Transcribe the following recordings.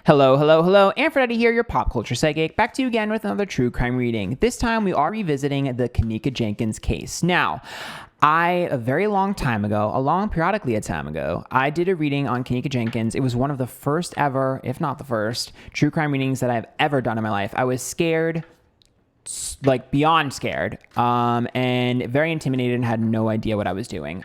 Hello, hello, hello. Antphrodite here, your pop culture psychic, back to you again with another true crime reading. This time we are revisiting the Kenneka Jenkins case. Now, a very long time ago, periodically a time ago, I did a reading on Kenneka Jenkins. It was one of the first ever, if not the first, true crime readings that I've ever done in my life. I was scared, like beyond scared, and very intimidated and had no idea what I was doing.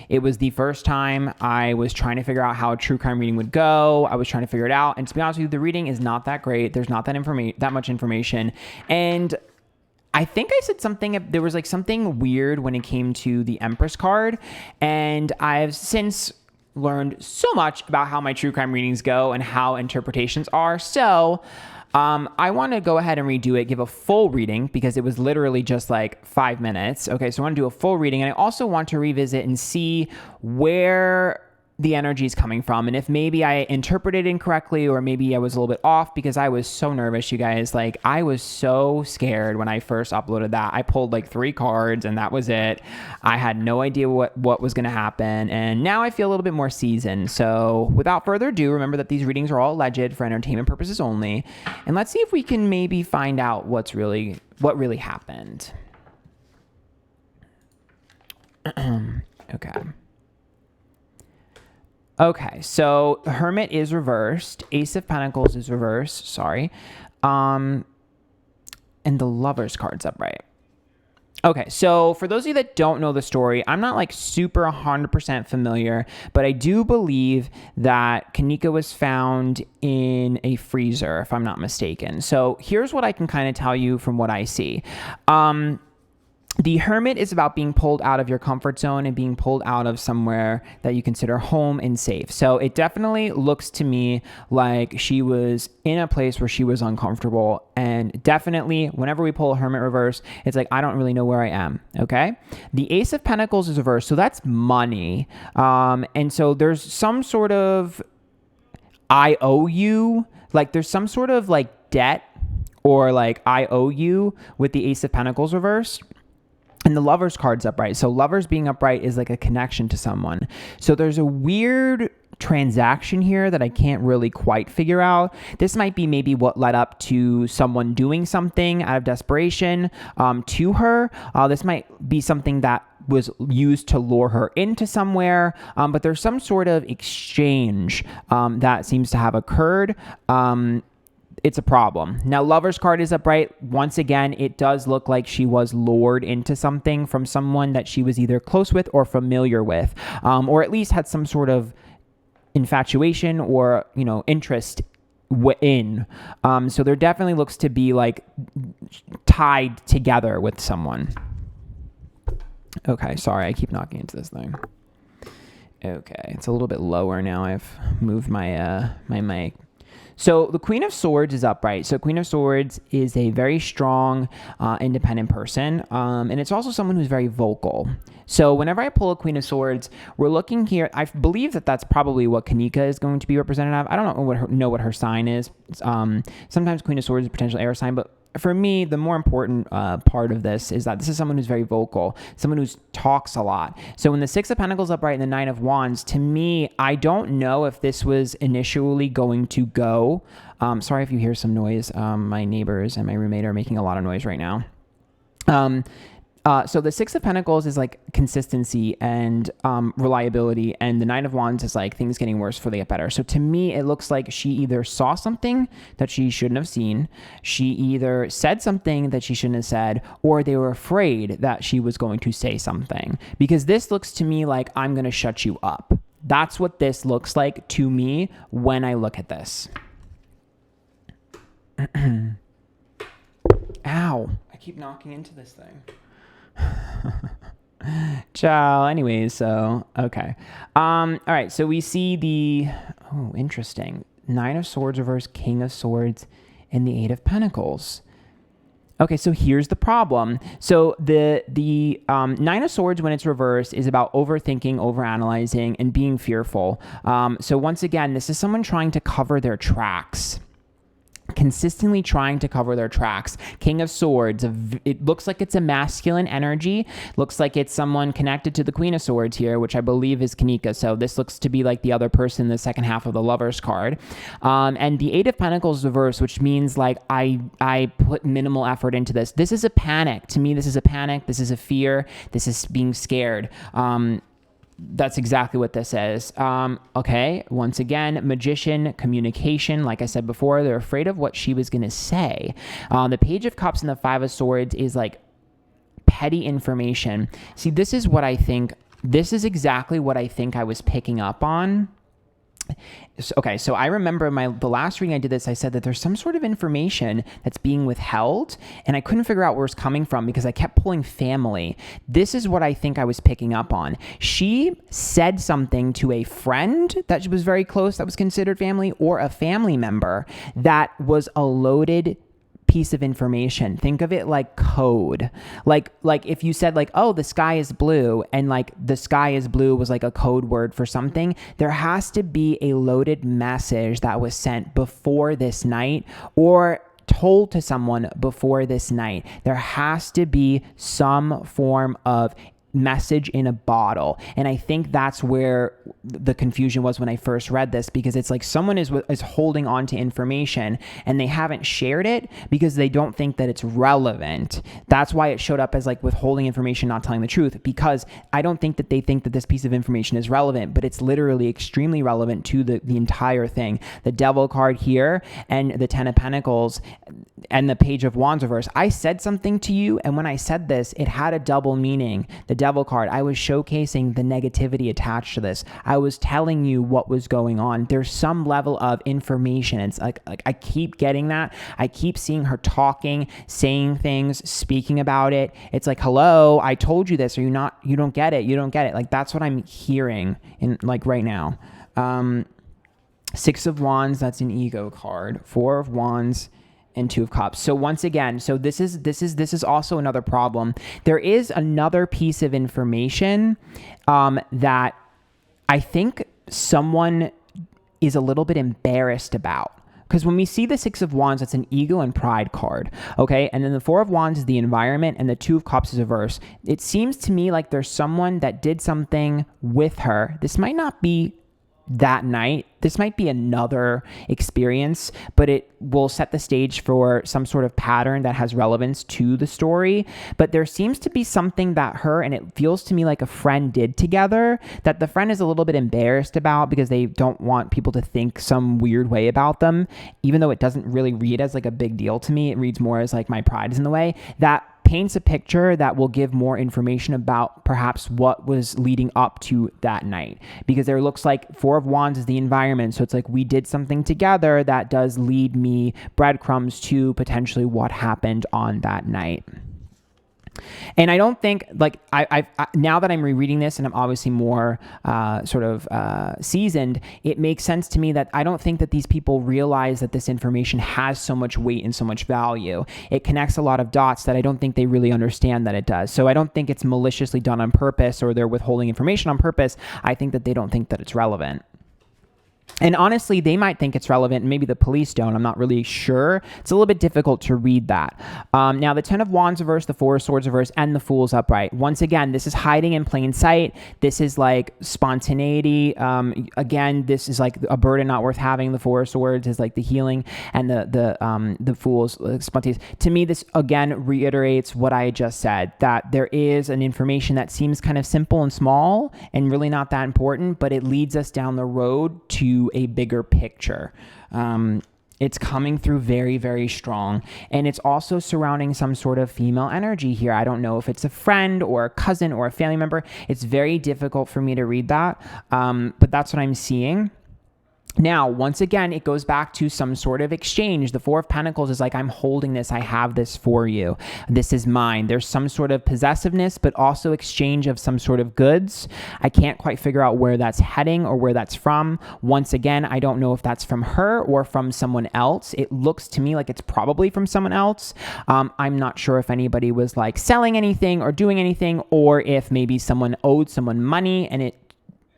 It was the first time I was trying to figure out how a true crime reading would go. I was trying to figure it out. And to be honest with you, the reading is not that great. There's not that much information. And I think I said something, there was like something weird when it came to the Empress card. And I've since learned so much about how my true crime readings go and how interpretations are. So I want to go ahead and redo it, give a full reading because it was literally just like 5 minutes. Okay, so I want to do a full reading, and I also want to revisit and see where the energy is coming from, and if maybe I interpreted incorrectly or maybe I was a little bit off, because I was so nervous, you guys. Like, I was so scared when I first uploaded that. I pulled like 3 cards and that was it. I had no idea what was going to happen, and now I feel a little bit more seasoned. So without further ado, remember that these readings are all alleged for entertainment purposes only, and let's see if we can maybe find out what really happened. Okay, so the Hermit is reversed. Ace of Pentacles is reversed, sorry. And the Lover's card's upright. Okay, so for those of you that don't know the story, I'm not like super 100% familiar, but I do believe that Kenneka was found in a freezer, if I'm not mistaken. So here's what I can kind of tell you from what I see. The Hermit is about being pulled out of your comfort zone and being pulled out of somewhere that you consider home and safe. So it definitely looks to me like she was in a place where she was uncomfortable. And definitely, whenever we pull a Hermit reverse, it's like, I don't really know where I am, okay? The Ace of Pentacles is reversed, so that's money. And so there's some sort of I owe you, like there's some sort of like debt or like I owe you with the Ace of Pentacles reversed. And the Lover's card's upright. So Lovers being upright is like a connection to someone. So there's a weird transaction here that I can't really quite figure out. This might be maybe what led up to someone doing something out of desperation to her. This might be something that was used to lure her into somewhere. But there's some sort of exchange that seems to have occurred. It's a problem. Now, Lover's card is upright. Once again, it does look like she was lured into something from someone that she was either close with or familiar with, or at least had some sort of infatuation or, interest in. So there definitely looks to be like tied together with someone. Okay, sorry, I keep knocking into this thing. Okay, it's a little bit lower now. I've moved my my mic. So the Queen of Swords is upright. So Queen of Swords is a very strong, independent person. And it's also someone who's very vocal. So whenever I pull a Queen of Swords, we're looking here. I believe that that's probably what Kenneka is going to be represented of. I don't know what her sign is. Sometimes Queen of Swords is a potential air sign, but for me, the more important part of this is that this is someone who's very vocal, someone who talks a lot. So when the Six of Pentacles upright and the Nine of Wands, to me, I don't know if this was initially going to go. Sorry if you hear some noise. My neighbors and my roommate are making a lot of noise right now. So the Six of Pentacles is like consistency and reliability, and the Nine of Wands is like things getting worse before they get better. So to me, it looks like she either saw something that she shouldn't have seen, she either said something that she shouldn't have said, or they were afraid that she was going to say something. Because this looks to me like, I'm going to shut you up. That's what this looks like to me when I look at this. Ow. I keep knocking into this thing. Ciao. Anyways, so okay. All right, so we see interesting, Nine of Swords reverse, King of Swords, and the Eight of Pentacles. Okay, so here's the problem. So the Nine of Swords, when it's reversed, is about overthinking, overanalyzing, and being fearful. So once again, this is someone trying to cover their tracks. consistently trying to cover their tracks. King of Swords, it looks like it's a masculine energy. Looks like it's someone connected to the Queen of Swords here, which I believe is Kenneka. So this looks to be like the other person in the second half of the Lovers card. And the Eight of Pentacles reverse, which means like I put minimal effort into this. This is a panic. To me, this is a panic. This is a fear. This is being scared. That's exactly what this is. Okay, once again, Magician, communication. Like I said before, they're afraid of what she was going to say. The Page of Cups and the Five of Swords is like petty information. See, this is what I think. This is exactly what I think I was picking up on. Okay, so I remember the last reading I did this, I said that there's some sort of information that's being withheld, and I couldn't figure out where it's coming from because I kept pulling family. This is what I think I was picking up on. She said something to a friend that was very close, that was considered family, or a family member that was a loaded piece of information. Think of it like code. Like if you said like, oh, the sky is blue, and like the sky is blue was like a code word for something, there has to be a loaded message that was sent before this night or told to someone before this night. There has to be some form of message in a bottle. And I think that's where the confusion was when I first read this, because it's like someone is holding on to information and they haven't shared it because they don't think that it's relevant. That's why it showed up as like withholding information, not telling the truth, because I don't think that they think that this piece of information is relevant, but it's literally extremely relevant to the entire thing. The Devil card here and the Ten of Pentacles and the Page of Wands reverse. I said something to you, and when I said this, it had a double meaning. The Devil card, I was showcasing the negativity attached to this. I was telling you what was going on. There's some level of information. It's like I keep getting that. I keep seeing her talking, saying things, speaking about it. It's like, hello, I told you this. Are you not, you don't get it. You don't get it. Like, that's what I'm hearing in like right now. Six of Wands, that's an ego card. Four of Wands and Two of Cups. So once again, so this is also another problem. There is another piece of information that I think someone is a little bit embarrassed about. Because when we see the Six of Wands, it's an ego and pride card, okay? And then the Four of Wands is the environment, and the Two of Cups is reverse. It seems to me like there's someone that did something with her. This might not be that night. This might be another experience, but it will set the stage for some sort of pattern that has relevance to the story. But there seems to be something that her, and it feels to me like a friend did together, that the friend is a little bit embarrassed about because they don't want people to think some weird way about them, even though it doesn't really read as like a big deal to me. It reads more as like my pride is in the way. That paints a picture that will give more information about perhaps what was leading up to that night, because there looks like Four of Wands is the environment. So it's like we did something together that does lead me breadcrumbs to potentially what happened on that night. And I don't think, like, I now that I'm rereading this and I'm obviously more seasoned, it makes sense to me that I don't think that these people realize that this information has so much weight and so much value. It connects a lot of dots that I don't think they really understand that it does. So I don't think it's maliciously done on purpose or they're withholding information on purpose. I think that they don't think that it's relevant. And honestly, they might think it's relevant, and maybe the police don't. I'm not really sure. It's a little bit difficult to read that. Now, the Ten of Wands reverse, the Four of Swords reverse, and the Fool's upright. Once again, this is hiding in plain sight. This is like spontaneity. Again, this is like a burden not worth having. The Four of Swords is like the healing, and the Fool's spontaneous. To me, this again reiterates what I just said, that there is an information that seems kind of simple and small and really not that important, but it leads us down the road to a bigger picture. It's coming through very, very strong. And it's also surrounding some sort of female energy here. I don't know if it's a friend or a cousin or a family member. It's very difficult for me to read that. But that's what I'm seeing. Now, once again, it goes back to some sort of exchange. The Four of Pentacles is like, I'm holding this. I have this for you. This is mine. There's some sort of possessiveness, but also exchange of some sort of goods. I can't quite figure out where that's heading or where that's from. Once again, I don't know if that's from her or from someone else. It looks to me like it's probably from someone else. I'm not sure if anybody was like selling anything or doing anything, or if maybe someone owed someone money and it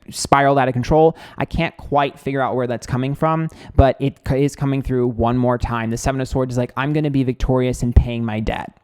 spiraled out of control. I can't quite figure out where that's coming from, but it is coming through one more time. The Seven of Swords is like, I'm going to be victorious in paying my debt.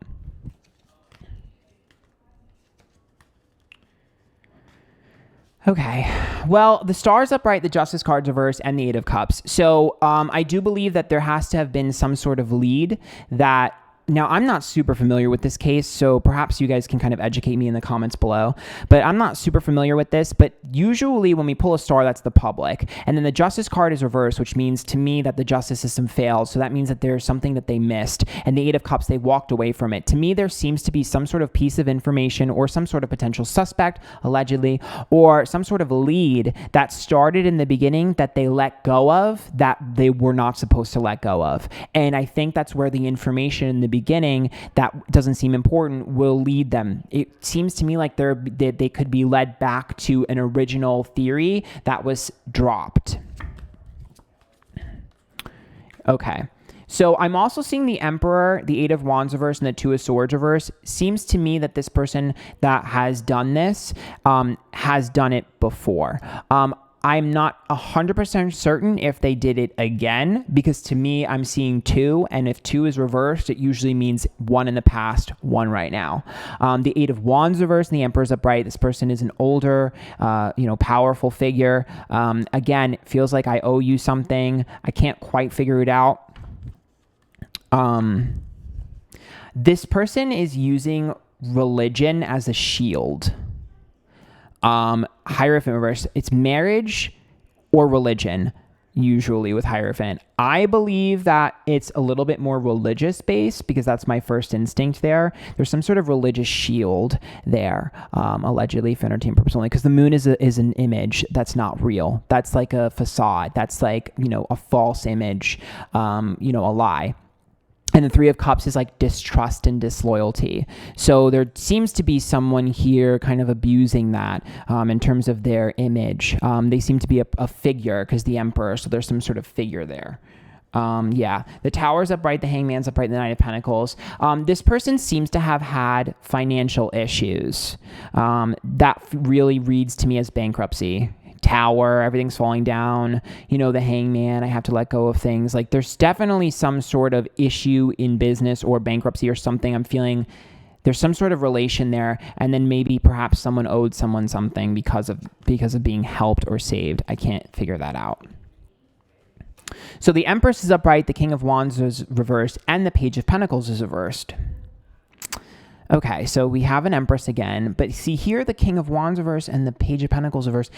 Okay, well, the Star's upright, the Justice card's reversed, and the Eight of Cups. So I do believe that there has to have been some sort of lead that... Now, I'm not super familiar with this case, so perhaps you guys can kind of educate me in the comments below. But I'm not super familiar with this, but usually when we pull a Star, that's the public. And then the Justice card is reversed, which means to me that the justice system failed. So that means that there's something that they missed. And the Eight of Cups, they walked away from it. To me, there seems to be some sort of piece of information or some sort of potential suspect, allegedly, or some sort of lead that started in the beginning that they let go of, that they were not supposed to let go of. And I think that's where the information in the beginning that doesn't seem important will lead them. It seems to me like they could be led back to an original theory that was dropped. Okay. So I'm also seeing the Emperor, the Eight of Wands reverse, and the Two of Swords reverse. Seems to me that this person that has done this has done it before. I'm not 100% certain if they did it again, because to me, I'm seeing two, and if two is reversed, it usually means one in the past, one right now. The Eight of Wands reversed and the Emperor's upright. This person is an older, powerful figure. Again, it feels like I owe you something. I can't quite figure it out. This person is using religion as a shield. Hierophant reverse, it's marriage or religion, usually with Hierophant. I believe that it's a little bit more religious based because that's my first instinct there. There's some sort of religious shield there, allegedly for entertainment purposes only, because the moon is an image that's not real. That's like a facade. That's like, a false image, a lie. And the Three of Cups is like distrust and disloyalty. So there seems to be someone here kind of abusing that in terms of their image. They seem to be a figure because the Emperor, so there's some sort of figure there. The Tower's upright, the Hangman's upright, the Knight of Pentacles. This person seems to have had financial issues. That really reads to me as bankruptcy. Tower, everything's falling down, the Hangman, I have to let go of things. Like there's definitely some sort of issue in business or bankruptcy or something. I'm feeling there's some sort of relation there, and then maybe perhaps someone owed someone something because of being helped or saved. I can't figure that out. So the Empress is upright, the King of Wands is reversed, and the Page of Pentacles is reversed. Okay, so we have an Empress again, but see here, the King of Wands reverse and the Page of Pentacles reverse.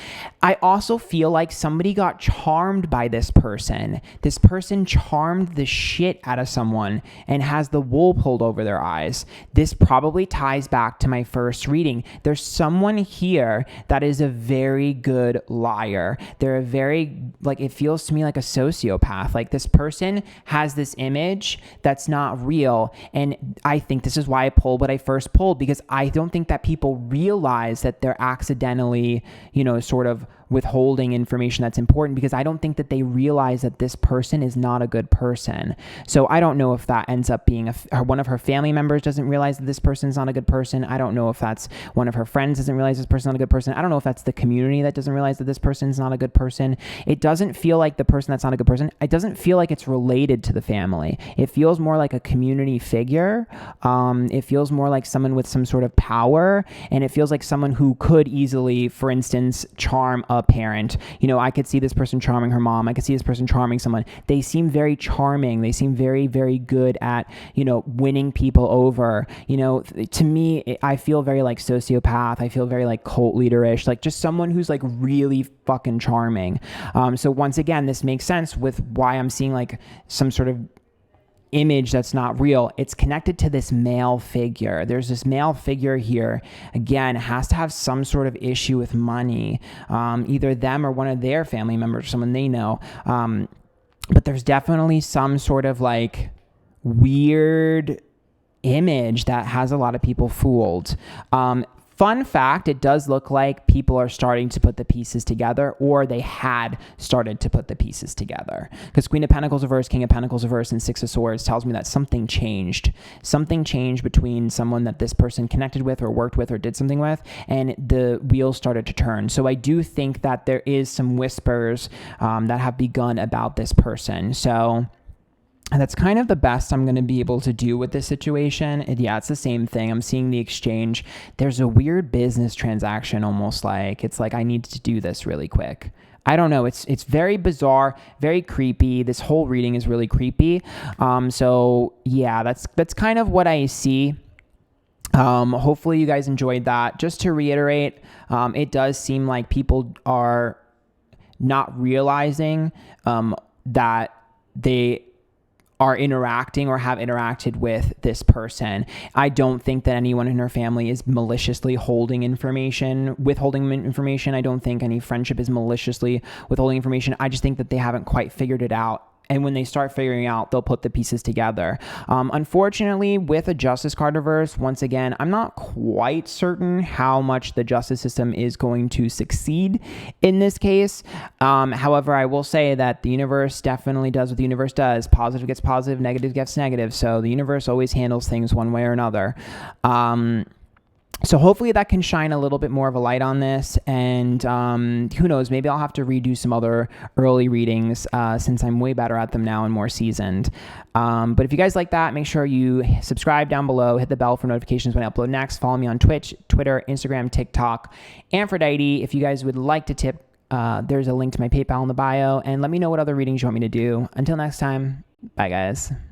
I also feel like somebody got charmed by this person. This person charmed the shit out of someone and has the wool pulled over their eyes. This probably ties back to my first reading. There's someone here that is a very good liar. They're a very, it feels to me like a sociopath. Like this person has this image that's not real, and I think this is why I pulled what I first pulled, because I don't think that people realize that they're accidentally, sort of withholding information that's important, because I don't think that they realize that this person is not a good person. So I don't know if that ends up being one of her family members doesn't realize that this person's not a good person. I don't know if that's one of her friends doesn't realize this person's not a good person. I don't know if that's the community that doesn't realize that this person's not a good person. It doesn't feel like the person that's not a good person. It doesn't feel like it's related to the family. It feels more like a community figure. It feels more like someone with some sort of power, and it feels like someone who could easily, for instance, charm a parent. I could see this person charming her mom. I could see this person charming someone. They seem very charming. They seem very, very good at, winning people over. To me, I feel very like sociopath. I feel very like cult leader-ish, like just someone who's like really fucking charming. So once again, this makes sense with why I'm seeing like some sort of image that's not real. It's connected to this male figure. There's this male figure here. Again, has to have some sort of issue with money, either them or one of their family members, someone they know. But there's definitely some sort of like weird image that has a lot of people fooled. fun fact, it does look like people are starting to put the pieces together, or they had started to put the pieces together. Because Queen of Pentacles reverse, King of Pentacles reverse, and Six of Swords tells me that something changed. Something changed between someone that this person connected with or worked with or did something with, and the wheels started to turn. So I do think that there is some whispers that have begun about this person. So that's kind of the best I'm going to be able to do with this situation. And yeah, it's the same thing. I'm seeing the exchange. There's a weird business transaction, almost like it's like I need to do this really quick. I don't know. It's very bizarre, very creepy. This whole reading is really creepy. So yeah, that's kind of what I see. Hopefully you guys enjoyed that. Just to reiterate, it does seem like people are not realizing that they are interacting or have interacted with this person. I don't think that anyone in her family is maliciously withholding information. I don't think any friendship is maliciously withholding information. I just think that they haven't quite figured it out. And when they start figuring out, they'll put the pieces together. Unfortunately, with a Justice card reverse, once again, I'm not quite certain how much the justice system is going to succeed in this case. However, I will say that the universe definitely does what the universe does. Positive gets positive, negative gets negative. So the universe always handles things one way or another. So hopefully that can shine a little bit more of a light on this. And who knows, maybe I'll have to redo some other early readings since I'm way better at them now and more seasoned. But if you guys like that, make sure you subscribe down below, hit the bell for notifications when I upload next. Follow me on Twitch, Twitter, Instagram, TikTok, Antphrodite. If you guys would like to tip, there's a link to my PayPal in the bio. And let me know what other readings you want me to do. Until next time, bye guys.